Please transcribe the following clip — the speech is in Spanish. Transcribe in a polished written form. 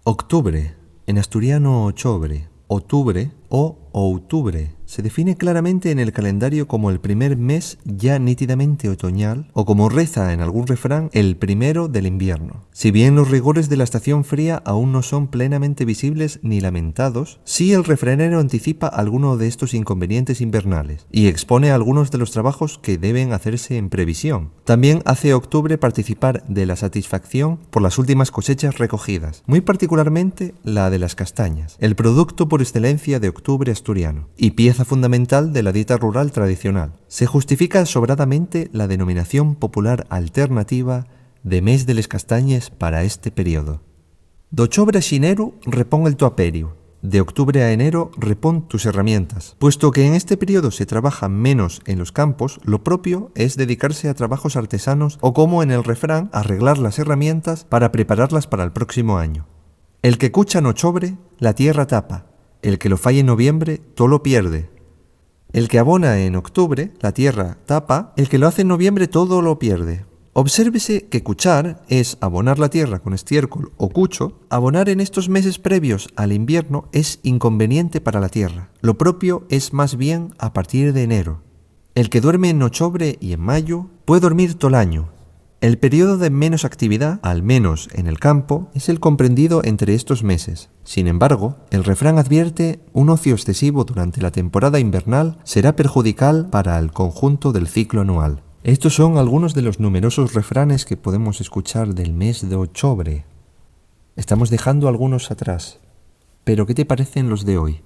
Octubre, en asturiano ochobre, otubre o outubre, se define claramente en el calendario como el primer mes ya nítidamente otoñal o, como reza en algún refrán, el primero del invierno. Si bien los rigores de la estación fría aún no son plenamente visibles ni lamentados, sí el refranero anticipa alguno de estos inconvenientes invernales y expone algunos de los trabajos que deben hacerse en previsión. También hace octubre participar de la satisfacción por las últimas cosechas recogidas, muy particularmente la de las castañas, el producto por excelencia de octubre asturiano y pieza fundamental de la dieta rural tradicional. Se justifica sobradamente la denominación popular alternativa de mes de les castañes para este periodo. D'ochobre a xineru repón el tu aperio, de octubre a enero repón tus herramientas. Puesto que en este periodo se trabaja menos en los campos, lo propio es dedicarse a trabajos artesanos o, como en el refrán, arreglar las herramientas para prepararlas para el próximo año. El que cucha en ochobre, la tierra tapa. El que lo falla en noviembre, todo lo pierde. El que abona en octubre, la tierra tapa. El que lo hace en noviembre, todo lo pierde. Obsérvese que cuchar es abonar la tierra con estiércol o cucho. Abonar en estos meses previos al invierno es inconveniente para la tierra. Lo propio es más bien a partir de enero. El que duerme en ochobre y en mayo puede dormir todo el año. El periodo de menos actividad, al menos en el campo, es el comprendido entre estos meses. Sin embargo, el refrán advierte un ocio excesivo durante la temporada invernal será perjudicial para el conjunto del ciclo anual. Estos son algunos de los numerosos refranes que podemos escuchar del mes de ochobre. Estamos dejando algunos atrás, pero ¿qué te parecen los de hoy?